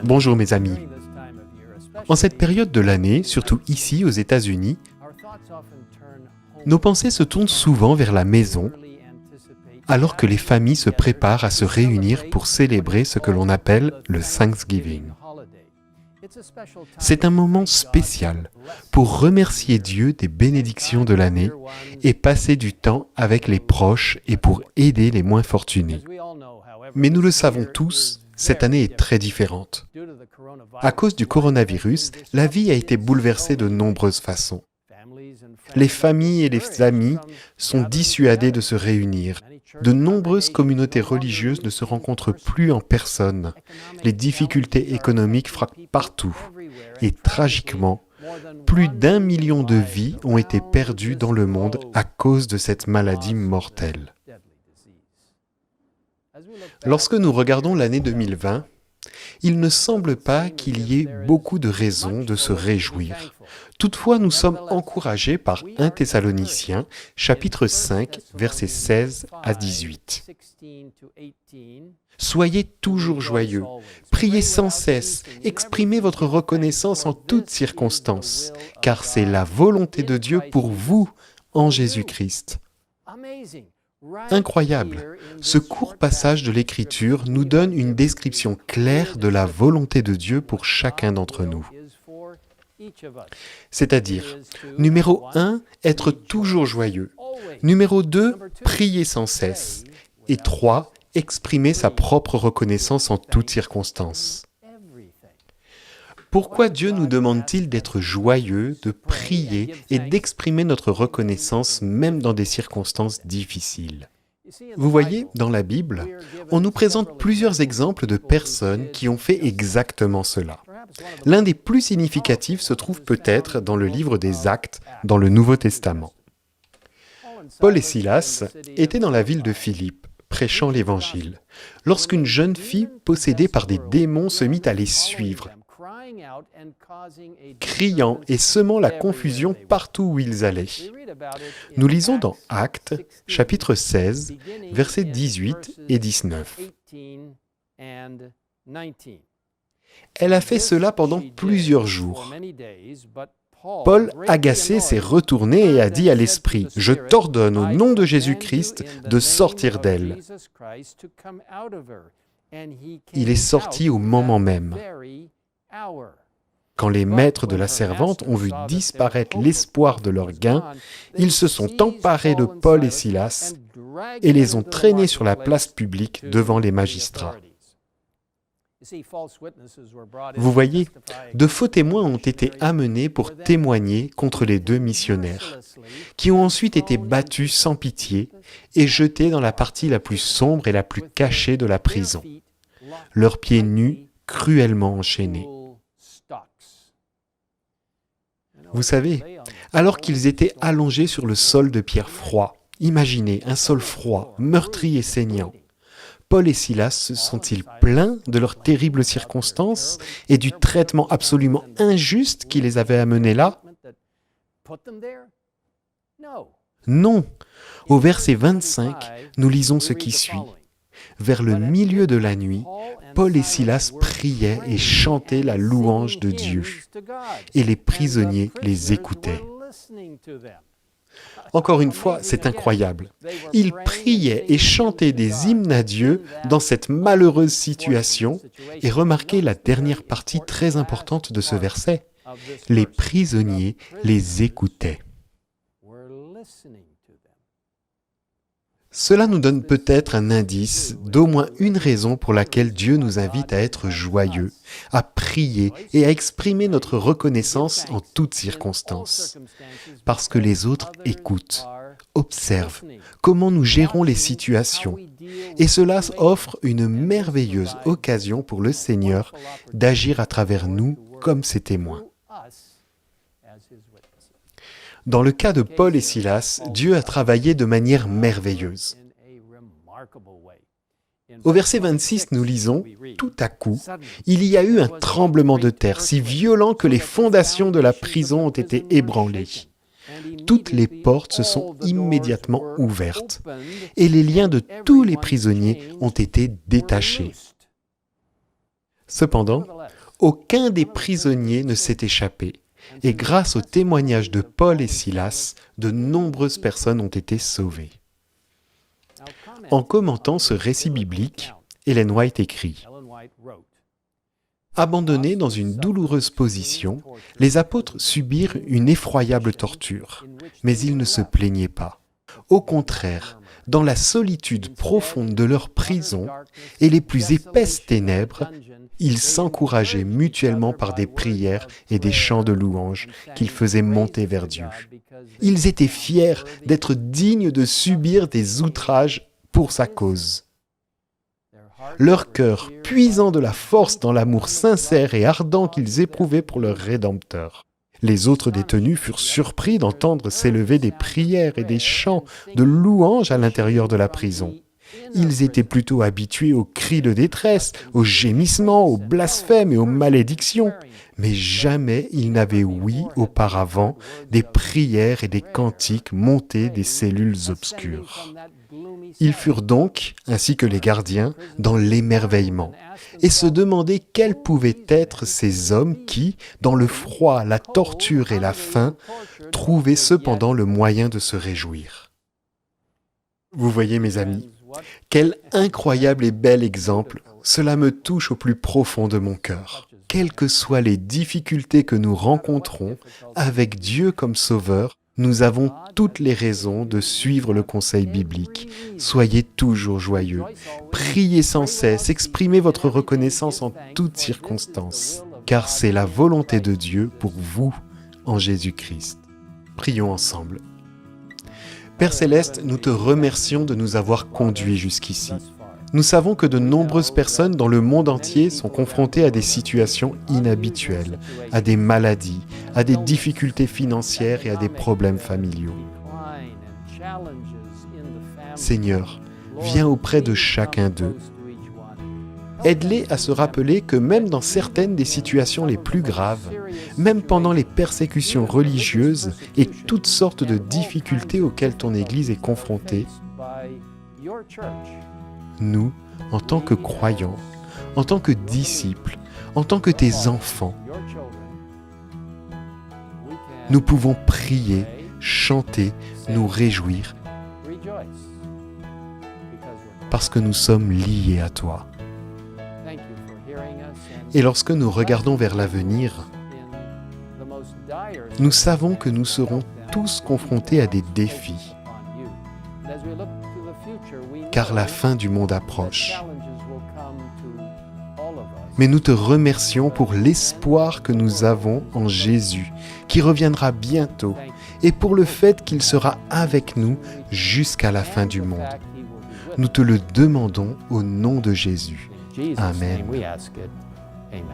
Bonjour mes amis. En cette période de l'année, surtout ici aux États-Unis, nos pensées se tournent souvent vers la maison, alors que les familles se préparent à se réunir pour célébrer ce que l'on appelle le Thanksgiving. C'est un moment spécial pour remercier Dieu des bénédictions de l'année et passer du temps avec les proches et pour aider les moins fortunés. Mais nous le savons tous, cette année est très différente. À cause du coronavirus, la vie a été bouleversée de nombreuses façons. Les familles et les amis sont dissuadés de se réunir. De nombreuses communautés religieuses ne se rencontrent plus en personne. Les difficultés économiques frappent partout. Et tragiquement, plus d'1 million de vies ont été perdues dans le monde à cause de cette maladie mortelle. Lorsque nous regardons l'année 2020, il ne semble pas qu'il y ait beaucoup de raisons de se réjouir. Toutefois, nous sommes encouragés par 1 Thessaloniciens, chapitre 5, versets 16 à 18. Soyez toujours joyeux, priez sans cesse, exprimez votre reconnaissance en toutes circonstances, car c'est la volonté de Dieu pour vous en Jésus-Christ. Incroyable! Ce court passage de l'Écriture nous donne une description claire de la volonté de Dieu pour chacun d'entre nous. C'est-à-dire, numéro 1, être toujours joyeux. Numéro 2, prier sans cesse. Et 3, exprimer sa propre reconnaissance en toutes circonstances. Pourquoi Dieu nous demande-t-il d'être joyeux, de prier et d'exprimer notre reconnaissance même dans des circonstances difficiles? Vous voyez, dans la Bible, on nous présente plusieurs exemples de personnes qui ont fait exactement cela. L'un des plus significatifs se trouve peut-être dans le livre des Actes, dans le Nouveau Testament. Paul et Silas étaient dans la ville de Philippe, prêchant l'Évangile, lorsqu'une jeune fille possédée par des démons se mit à les suivre, criant et semant la confusion partout où ils allaient. Nous lisons dans Actes, chapitre 16, versets 18 et 19. Elle a fait cela pendant plusieurs jours. Paul, agacé, s'est retourné et a dit à l'esprit, « Je t'ordonne au nom de Jésus-Christ de sortir d'elle. » Il est sorti au moment même. Quand les maîtres de la servante ont vu disparaître l'espoir de leur gain, ils se sont emparés de Paul et Silas et les ont traînés sur la place publique devant les magistrats. Vous voyez, de faux témoins ont été amenés pour témoigner contre les deux missionnaires, qui ont ensuite été battus sans pitié et jetés dans la partie la plus sombre et la plus cachée de la prison, leurs pieds nus cruellement enchaînés. Vous savez, alors qu'ils étaient allongés sur le sol de pierre froid, imaginez un sol froid, meurtri et saignant, Paul et Silas se sont-ils plaints de leurs terribles circonstances et du traitement absolument injuste qui les avait amenés là? Non. Au verset 25, nous lisons ce qui suit. Vers le milieu de la nuit, Paul et Silas priaient et chantaient la louange de Dieu, et les prisonniers les écoutaient. Encore une fois, c'est incroyable. Ils priaient et chantaient des hymnes à Dieu dans cette malheureuse situation, et remarquez la dernière partie très importante de ce verset. Les prisonniers les écoutaient. Cela nous donne peut-être un indice d'au moins une raison pour laquelle Dieu nous invite à être joyeux, à prier et à exprimer notre reconnaissance en toutes circonstances. Parce que les autres écoutent, observent comment nous gérons les situations. Et cela offre une merveilleuse occasion pour le Seigneur d'agir à travers nous comme ses témoins. Dans le cas de Paul et Silas, Dieu a travaillé de manière merveilleuse. Au verset 26, nous lisons « Tout à coup, il y a eu un tremblement de terre si violent que les fondations de la prison ont été ébranlées. Toutes les portes se sont immédiatement ouvertes et les liens de tous les prisonniers ont été détachés. » Cependant, aucun des prisonniers ne s'est échappé, et grâce au témoignage de Paul et Silas, de nombreuses personnes ont été sauvées. En commentant ce récit biblique, Ellen White écrit « Abandonnés dans une douloureuse position, les apôtres subirent une effroyable torture, mais ils ne se plaignaient pas. Au contraire, dans la solitude profonde de leur prison et les plus épaisses ténèbres, ils s'encourageaient mutuellement par des prières et des chants de louanges qu'ils faisaient monter vers Dieu. Ils étaient fiers d'être dignes de subir des outrages pour sa cause. Leur cœur puisant de la force dans l'amour sincère et ardent qu'ils éprouvaient pour leur Rédempteur. Les autres détenus furent surpris d'entendre s'élever des prières et des chants de louanges à l'intérieur de la prison. Ils étaient plutôt habitués aux cris de détresse, aux gémissements, aux blasphèmes et aux malédictions, mais jamais ils n'avaient ouï auparavant des prières et des cantiques montés des cellules obscures. Ils furent donc, ainsi que les gardiens, dans l'émerveillement, et se demandaient quels pouvaient être ces hommes qui, dans le froid, la torture et la faim, trouvaient cependant le moyen de se réjouir. Vous voyez, mes amis, quel incroyable et bel exemple, cela me touche au plus profond de mon cœur. Quelles que soient les difficultés que nous rencontrons, avec Dieu comme Sauveur, nous avons toutes les raisons de suivre le conseil biblique. Soyez toujours joyeux. Priez sans cesse, exprimez votre reconnaissance en toutes circonstances, car c'est la volonté de Dieu pour vous en Jésus-Christ. Prions ensemble. Père Céleste, nous te remercions de nous avoir conduits jusqu'ici. Nous savons que de nombreuses personnes dans le monde entier sont confrontées à des situations inhabituelles, à des maladies, à des difficultés financières et à des problèmes familiaux. Seigneur, viens auprès de chacun d'eux. Aide-les à se rappeler que même dans certaines des situations les plus graves, même pendant les persécutions religieuses et toutes sortes de difficultés auxquelles ton Église est confrontée, nous, en tant que croyants, en tant que disciples, en tant que tes enfants, nous pouvons prier, chanter, nous réjouir, parce que nous sommes liés à toi. Et lorsque nous regardons vers l'avenir, nous savons que nous serons tous confrontés à des défis, car la fin du monde approche. Mais nous te remercions pour l'espoir que nous avons en Jésus, qui reviendra bientôt, et pour le fait qu'il sera avec nous jusqu'à la fin du monde. Nous te le demandons au nom de Jésus. Amen. Amen.